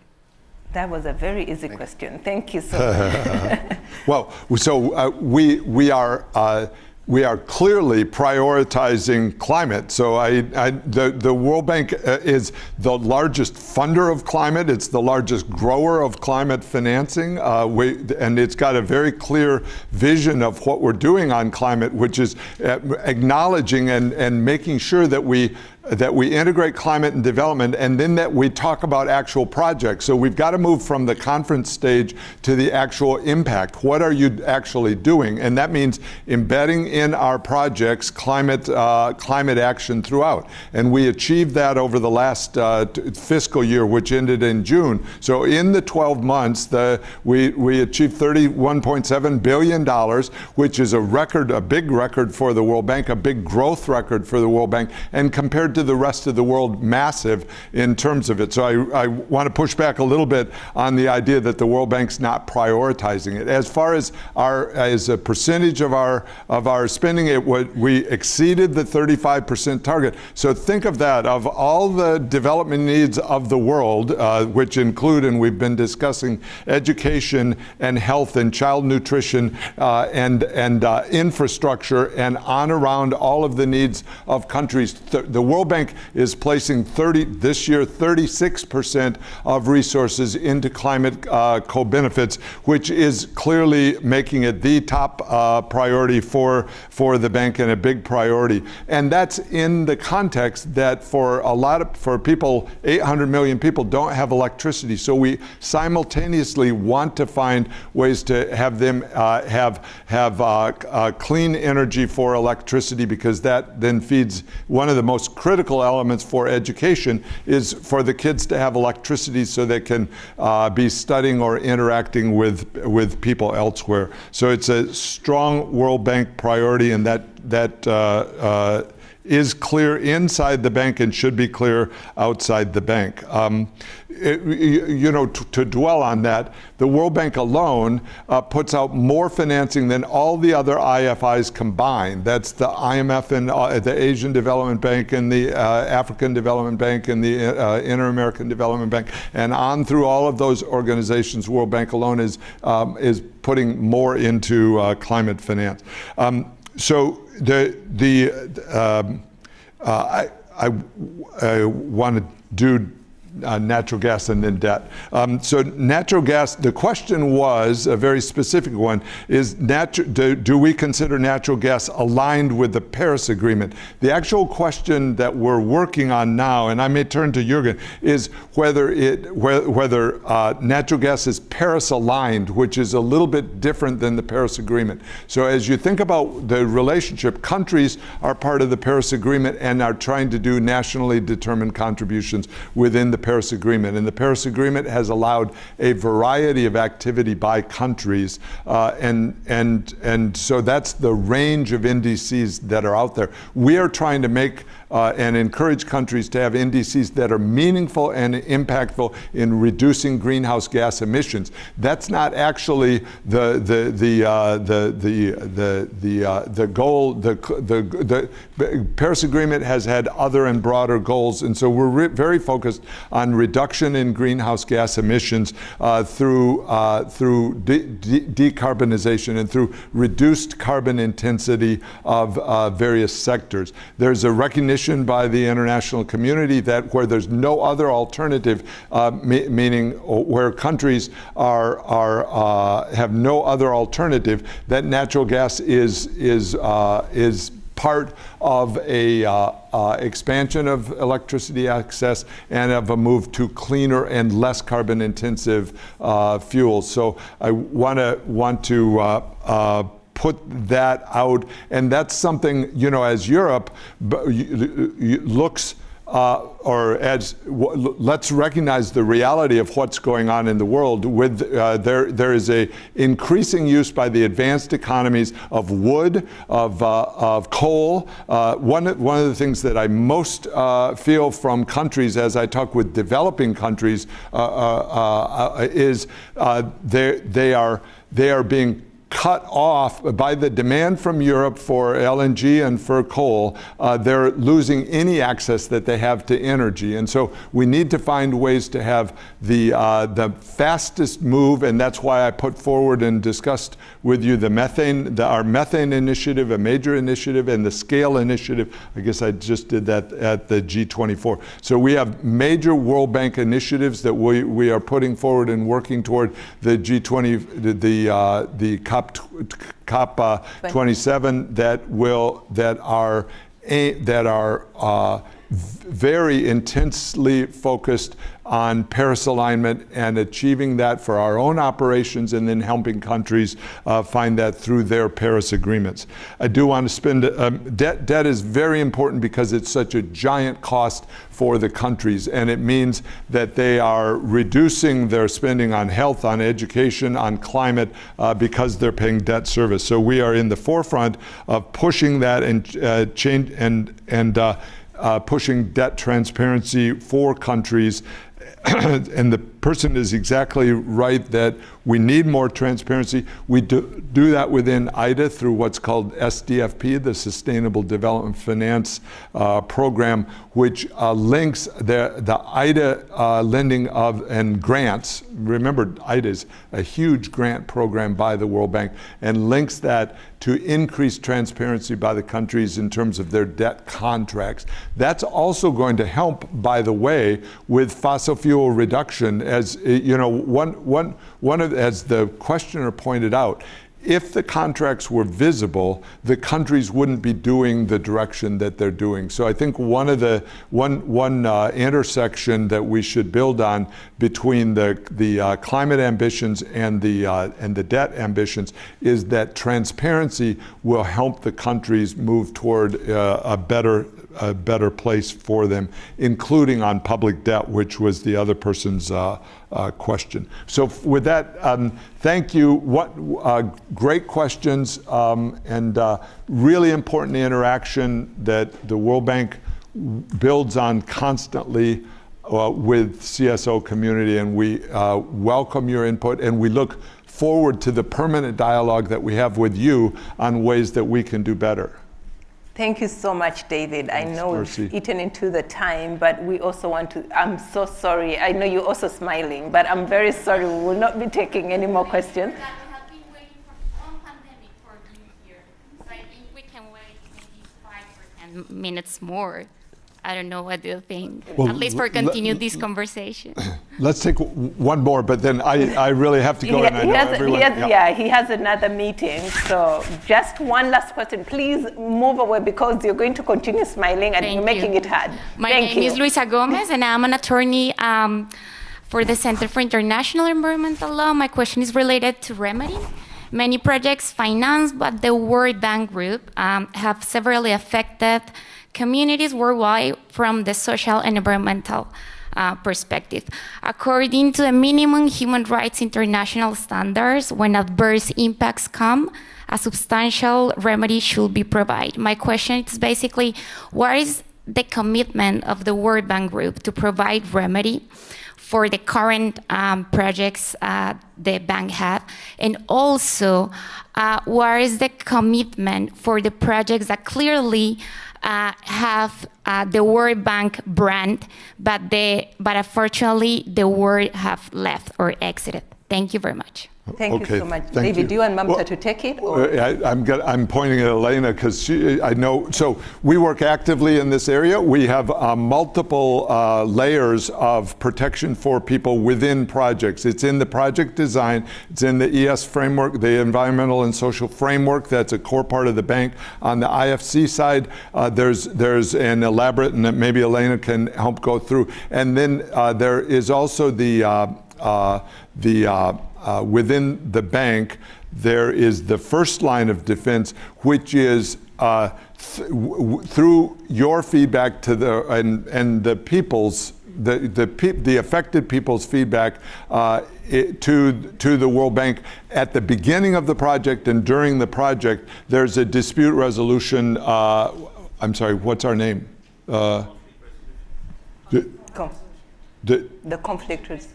Speaker 2: That was a very easy question. Thank you so much.
Speaker 3: Well, so we are clearly prioritizing climate. So the World Bank is the largest funder of climate. It's the largest grower of climate financing. And it's got a very clear vision of what we're doing on climate, which is acknowledging and making sure that we integrate climate and development, and then that we talk about actual projects. So we've got to move from the conference stage to the actual impact. What are you actually doing? And that means embedding in our projects climate action throughout. And we achieved that over the last fiscal year, which ended in June. So in the 12 months, we achieved $31.7 billion, which is a big record for the World Bank, a big growth record for the World Bank, and compared to the rest of the world, massive in terms of it. So I want to push back a little bit on the idea that the World Bank's not prioritizing it. As far as a percentage of our spending, we exceeded the 35% target. So think of that, of all the development needs of the world, which include, and we've been discussing, education and health and child nutrition and infrastructure and on around all of the needs of countries. The World Bank is placing this year 36% of resources into climate co-benefits, which is clearly making it the top priority for the bank, and a big priority. And that's in the context that for people, 800 million people don't have electricity. So we simultaneously want to find ways to have them have clean energy for electricity, because that then feeds one of the most critical elements for education is for the kids to have electricity so they can be studying or interacting with people elsewhere. So it's a strong World Bank priority, and that is clear inside the bank and should be clear outside the bank. To dwell on that, the World Bank alone puts out more financing than all the other IFIs combined. That's the IMF and the Asian Development Bank and the African Development Bank and the Inter-American Development Bank, and on through all of those organizations. World Bank alone is putting more into climate finance. So I want to do natural gas and then debt. So natural gas, the question was, a very specific one, is do we consider natural gas aligned with the Paris Agreement? The actual question that we're working on now, and I may turn to Jürgen, is whether natural gas is Paris aligned, which is a little bit different than the Paris Agreement. So as you think about the relationship, countries are part of the Paris Agreement and are trying to do nationally determined contributions within the Paris Agreement. And the Paris Agreement has allowed a variety of activity by countries, and so that's the range of indices that are out there. We are trying to make and encourage countries to have indices that are meaningful and impactful in reducing greenhouse gas emissions. That's not actually the goal. The Paris Agreement has had other and broader goals, and so we're very focused on reduction in greenhouse gas emissions through decarbonization and through reduced carbon intensity of various sectors. There's a recognition by the international community that where there's no other alternative, meaning where countries have no other alternative, that natural gas is part of a expansion of electricity access and of a move to cleaner and less carbon intensive fuels. So I want to put that out, and that's something, as Europe looks let's recognize the reality of what's going on in the world. With there is a increasing use by the advanced economies of wood, of coal. One of the things that I most feel from countries as I talk with developing countries is they are being cut off by the demand from Europe for LNG and for coal. They're losing any access that they have to energy. And so we need to find ways to have the fastest move, and that's why I put forward and discussed with you our methane initiative, a major initiative, and the scale initiative. I guess I just did that at the G24. So we have major World Bank initiatives that we are putting forward and working toward the G20, the COP27 that are very intensely focused on Paris alignment and achieving that for our own operations, and then helping countries find that through their Paris agreements. I do want to spend, debt is very important because it's such a giant cost for the countries, and it means that they are reducing their spending on health, on education, on climate, because they're paying debt service. So we are in the forefront of pushing that and pushing debt transparency for countries. And the person is exactly right that we need more transparency. We do that within IDA through what's called SDFP, the Sustainable Development Finance Program, which links the IDA lending and grants. Remember, IDA is a huge grant program by the World Bank, and links that to increase transparency by the countries in terms of their debt contracts. That's also going to help, by the way, with fossil fuel reduction. As you know, as the questioner pointed out, if the contracts were visible, the countries wouldn't be doing the direction that they're doing. So I think one intersection that we should build on between the climate ambitions and the debt ambitions is that transparency will help the countries move toward a better a better place for them, including on public debt, which was the other person's question. So with that, thank you. What great questions and really important interaction that the World Bank builds on constantly with CSO community, and we welcome your input, and we look forward to the permanent dialogue that we have with you on ways that we can do better.
Speaker 2: Thank you so much, David. I know we've eaten into the time, but we also want to, I'm so sorry. I know you're also smiling, but I'm very sorry. We will not be taking any more questions.
Speaker 21: We have been waiting for one pandemic for being here. So I think we can wait maybe 5 or 10 minutes more. I don't know, what do you think?
Speaker 3: Well,
Speaker 21: at least for continue this conversation.
Speaker 3: Let's take one more, but then I really have to go. And I know everyone.
Speaker 2: He has another meeting. So just one last question. Please move away because you're going to continue smiling and you're making it hard.
Speaker 21: My name is Luisa Gomez, and I'm an attorney for the Center for International Environmental Law. My question is related to remedy. Many projects financed by the World Bank Group have severely affected communities worldwide from the social and environmental perspective. According to the minimum human rights international standards, when adverse impacts come, a substantial remedy should be provided. My question is basically, what is the commitment of the World Bank Group to provide remedy for the current projects the bank have? And also, what is the commitment for the projects that clearly have the World Bank brand, but unfortunately the World have left or exited? Thank you very much.
Speaker 2: Thank you so much. David, do you want Mamta to take it? Or?
Speaker 3: I'm pointing at Elena because I know. So we work actively in this area. We have multiple layers of protection for people within projects. It's in the project design. It's in the ES framework, the environmental and social framework. That's a core part of the bank. On the IFC side, there's an elaborate, and maybe Elena can help go through. And then there is also within the bank, there is the first line of defense, which is through your feedback to the people's, the affected people's feedback to the World Bank at the beginning of the project and during the project. There's a dispute resolution. I'm sorry, what's our name?
Speaker 2: The conflict resolution.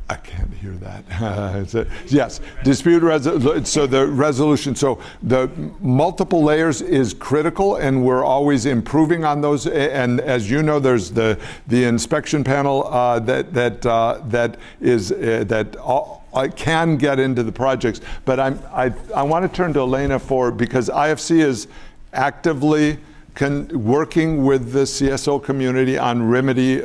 Speaker 3: I can't hear that. Yes, dispute resolution. So the resolution. So the multiple layers is critical, and we're always improving on those. And as you know, there's the inspection panel that can get into the projects. But I want to turn to Elena because IFC is actively working with the CSO community on remedy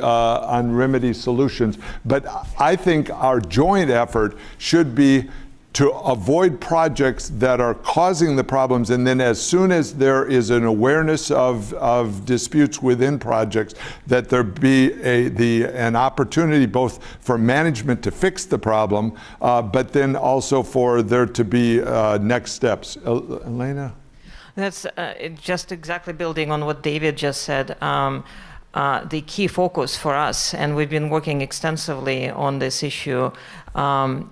Speaker 3: solutions. But I think our joint effort should be to avoid projects that are causing the problems, and then as soon as there is an awareness of disputes within projects, that there be an opportunity both for management to fix the problem, but then also for there to be next steps. Elena?
Speaker 22: That's just exactly building on what David just said. The key focus for us, and we've been working extensively on this issue,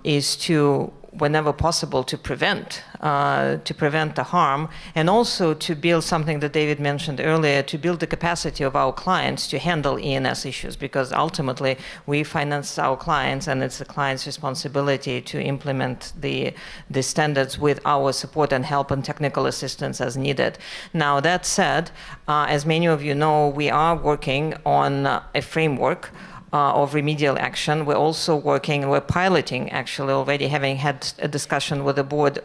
Speaker 22: is to, whenever possible, to prevent the harm, and also to build something that David mentioned earlier, to build the capacity of our clients to handle ENS issues, because ultimately we finance our clients, and it's the client's responsibility to implement the standards with our support and help and technical assistance as needed. Now, that said, as many of you know, we are working on a framework of remedial action. We're also working, and we're piloting, actually already having had a discussion with the board,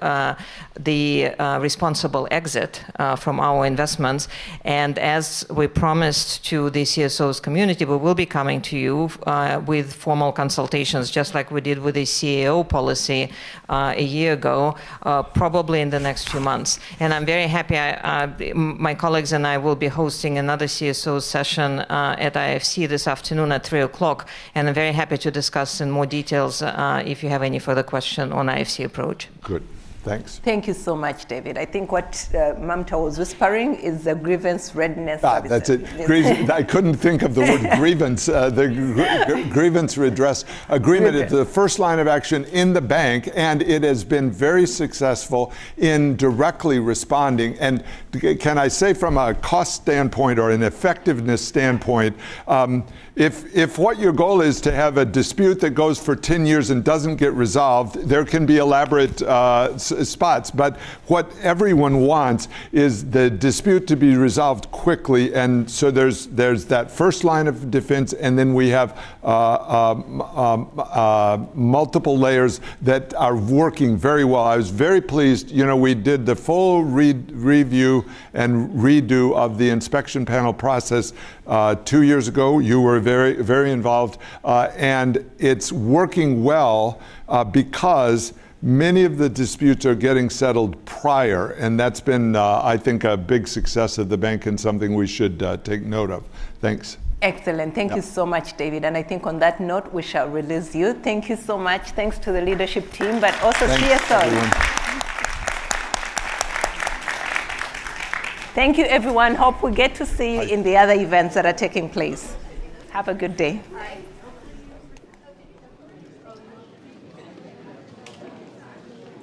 Speaker 22: the responsible exit from our investments. And as we promised to the CSOs community, we will be coming to you with formal consultations, just like we did with the CAO policy a year ago, probably in the next few months. And I'm very happy, my colleagues and I will be hosting another CSO session at IFC this afternoon at 3 o'clock. And I'm very happy to discuss in more details if you have any further question on IFC approach.
Speaker 3: Good. Thanks.
Speaker 2: Thank you so much, David. I think what Mamta was whispering is the grievance readiness services.
Speaker 3: That's it. I couldn't think of the word grievance. The grievance redress agreement is the first line of action in the bank, and it has been very successful in directly responding. And can I say, from a cost standpoint or an effectiveness standpoint, if what your goal is to have a dispute that goes for 10 years and doesn't get resolved, there can be elaborate spots. But what everyone wants is the dispute to be resolved quickly. And so there's that first line of defense, and then we have multiple layers that are working very well. I was very pleased. You know, we did the full review and redo of the inspection panel process 2 years ago. You were very, very involved, and it's working well because many of the disputes are getting settled prior, and that's been, I think, a big success of the bank and something we should take note of. Thanks.
Speaker 2: Excellent. Thank you so much, David. And I think on that note, we shall release you. Thank you so much. Thanks to the leadership team, but also CSO. Thank you, everyone. Hope we get to see you in the other events that are taking place. Have a good day. Bye.